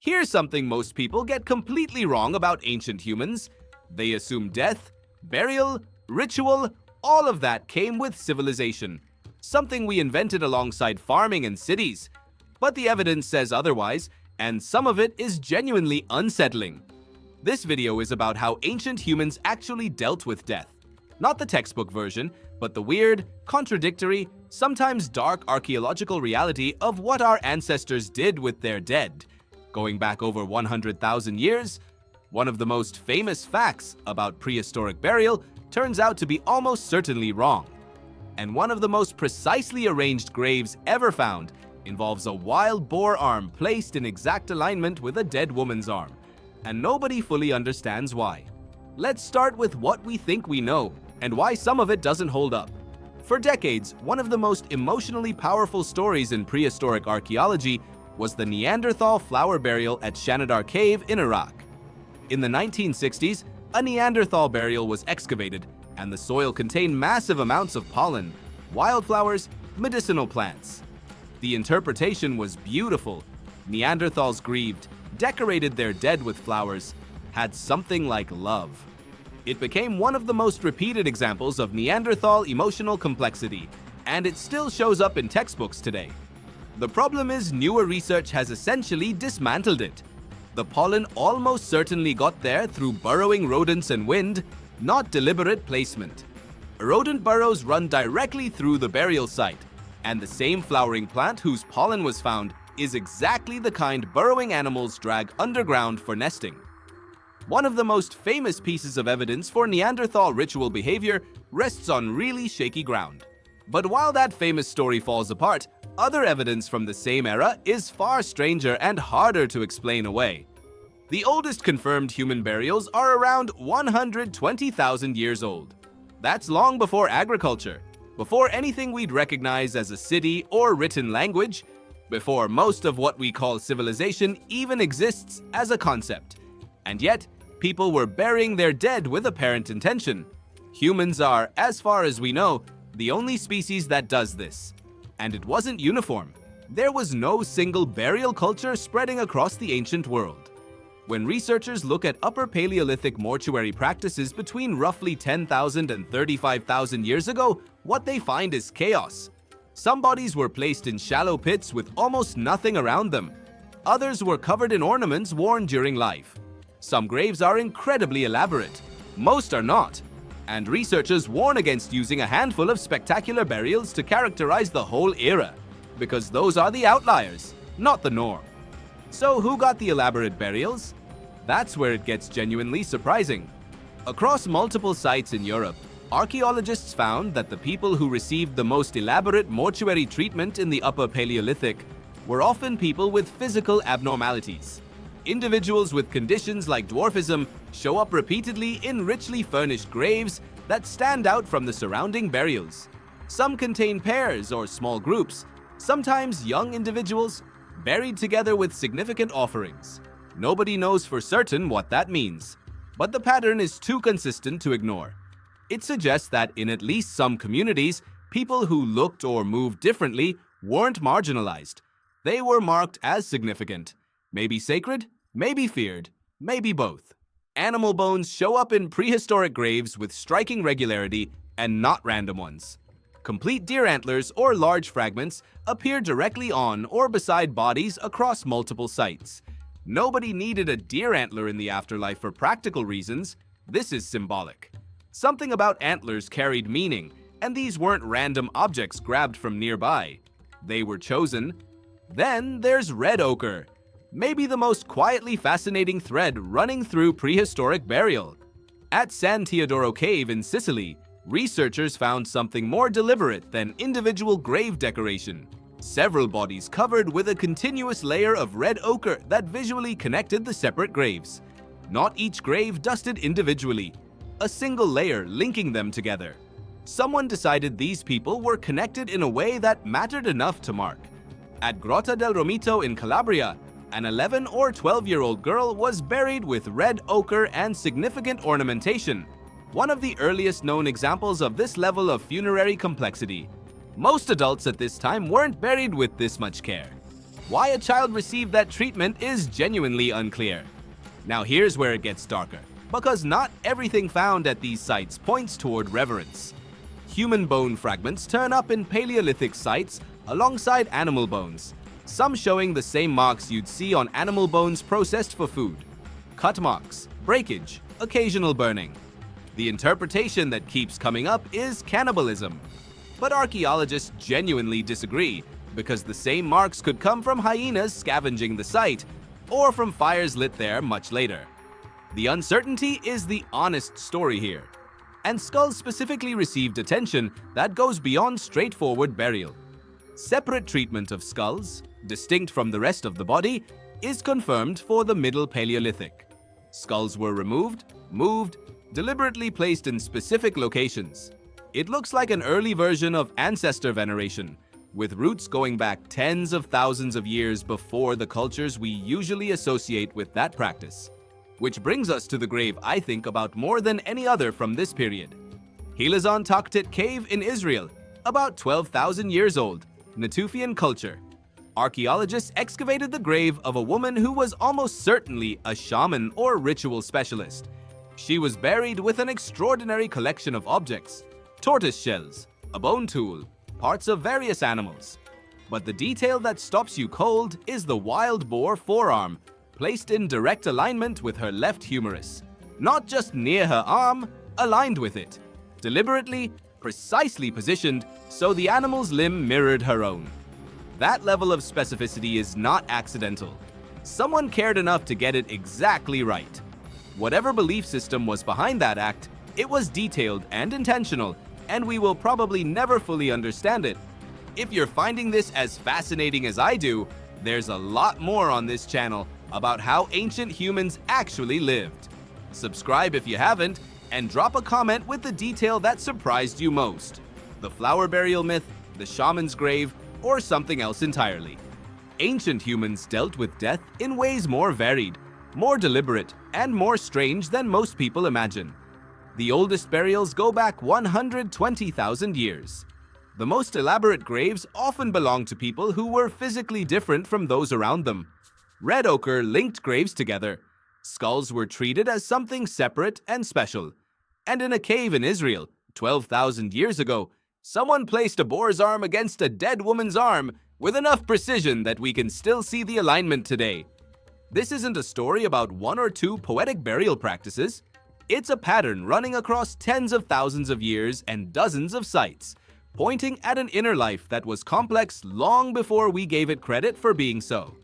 Here's something most people get completely wrong about ancient humans. They assume death, burial, ritual, all of that came with civilization, something we invented alongside farming and cities. But the evidence says otherwise, and some of it is genuinely unsettling. This video is about how ancient humans actually dealt with death. Not the textbook version, but the weird, contradictory, sometimes dark archaeological reality of what our ancestors did with their dead. Going back over 100,000 years, one of the most famous facts about prehistoric burial turns out to be almost certainly wrong. And one of the most precisely arranged graves ever found involves a wild boar arm placed in exact alignment with a dead woman's arm, and nobody fully understands why. Let's start with what we think we know, and why some of it doesn't hold up. For decades, one of the most emotionally powerful stories in prehistoric archaeology was the Neanderthal flower burial at Shanidar Cave in Iraq. In the 1960s, a Neanderthal burial was excavated, and the soil contained massive amounts of pollen, wildflowers, medicinal plants. The interpretation was beautiful. Neanderthals grieved, decorated their dead with flowers, had something like love. It became one of the most repeated examples of Neanderthal emotional complexity, and it still shows up in textbooks today. The problem is newer research has essentially dismantled it. The pollen almost certainly got there through burrowing rodents and wind, not deliberate placement. Rodent burrows run directly through the burial site, and the same flowering plant whose pollen was found is exactly the kind burrowing animals drag underground for nesting. One of the most famous pieces of evidence for Neanderthal ritual behavior rests on really shaky ground. But while that famous story falls apart, other evidence from the same era is far stranger and harder to explain away. The oldest confirmed human burials are around 120,000 years old. That's long before agriculture, before anything we'd recognize as a city or written language, before most of what we call civilization even exists as a concept. And yet, people were burying their dead with apparent intention. Humans are, as far as we know, the only species that does this. And it wasn't uniform. There was no single burial culture spreading across the ancient world. When researchers look at Upper Paleolithic mortuary practices between roughly 10,000 and 35,000 years ago, what they find is chaos. Some bodies were placed in shallow pits with almost nothing around them. Others were covered in ornaments worn during life. Some graves are incredibly elaborate. Most are not. And researchers warn against using a handful of spectacular burials to characterize the whole era, because those are the outliers, not the norm. So who got the elaborate burials? That's where it gets genuinely surprising. Across multiple sites in Europe, archaeologists found that the people who received the most elaborate mortuary treatment in the Upper Paleolithic were often people with physical abnormalities. Individuals with conditions like dwarfism show up repeatedly in richly furnished graves that stand out from the surrounding burials. Some contain pairs or small groups, sometimes young individuals, buried together with significant offerings. Nobody knows for certain what that means, but the pattern is too consistent to ignore. It suggests that in at least some communities, people who looked or moved differently weren't marginalized. They were marked as significant, maybe sacred, maybe feared, maybe both. Animal bones show up in prehistoric graves with striking regularity and not random ones. Complete deer antlers or large fragments appear directly on or beside bodies across multiple sites. Nobody needed a deer antler in the afterlife for practical reasons. This is symbolic. Something about antlers carried meaning, and these weren't random objects grabbed from nearby. They were chosen. Then there's red ochre, maybe the most quietly fascinating thread running through prehistoric burial. At San Teodoro Cave in Sicily, researchers found something more deliberate than individual grave decoration. Several bodies covered with a continuous layer of red ochre that visually connected the separate graves. Not each grave dusted individually, a single layer linking them together. Someone decided these people were connected in a way that mattered enough to mark. At Grotta del Romito in Calabria, an 11 or 12-year-old girl was buried with red ochre and significant ornamentation, one of the earliest known examples of this level of funerary complexity. Most adults at this time weren't buried with this much care. Why a child received that treatment is genuinely unclear. Now here's where it gets darker, because not everything found at these sites points toward reverence. Human bone fragments turn up in Paleolithic sites alongside animal bones, some showing the same marks you'd see on animal bones processed for food. Cut marks, breakage, occasional burning. The interpretation that keeps coming up is cannibalism. But archaeologists genuinely disagree, because the same marks could come from hyenas scavenging the site, or from fires lit there much later. The uncertainty is the honest story here, and skulls specifically received attention that goes beyond straightforward burial. Separate treatment of skulls, distinct from the rest of the body, is confirmed for the Middle Paleolithic. Skulls were removed, moved, deliberately placed in specific locations. It looks like an early version of ancestor veneration, with roots going back tens of thousands of years before the cultures we usually associate with that practice. Which brings us to the grave I think about more than any other from this period. Hilazon Tachtit Cave in Israel, about 12,000 years old, Natufian culture. Archaeologists excavated the grave of a woman who was almost certainly a shaman or ritual specialist. She was buried with an extraordinary collection of objects: tortoise shells, a bone tool, parts of various animals. But the detail that stops you cold is the wild boar forearm, placed in direct alignment with her left humerus. Not just near her arm, aligned with it. Deliberately, precisely positioned so the animal's limb mirrored her own. That level of specificity is not accidental. Someone cared enough to get it exactly right. Whatever belief system was behind that act, it was detailed and intentional, and we will probably never fully understand it. If you're finding this as fascinating as I do, there's a lot more on this channel about how ancient humans actually lived. Subscribe if you haven't, and drop a comment with the detail that surprised you most. The flower burial myth, the shaman's grave, or something else entirely. Ancient humans dealt with death in ways more varied, more deliberate, and more strange than most people imagine. The oldest burials go back 120,000 years. The most elaborate graves often belong to people who were physically different from those around them. Red ochre linked graves together. Skulls were treated as something separate and special. And in a cave in Israel, 12,000 years ago, someone placed a boar's arm against a dead woman's arm with enough precision that we can still see the alignment today. This isn't a story about one or two poetic burial practices. It's a pattern running across tens of thousands of years and dozens of sites, pointing at an inner life that was complex long before we gave it credit for being so.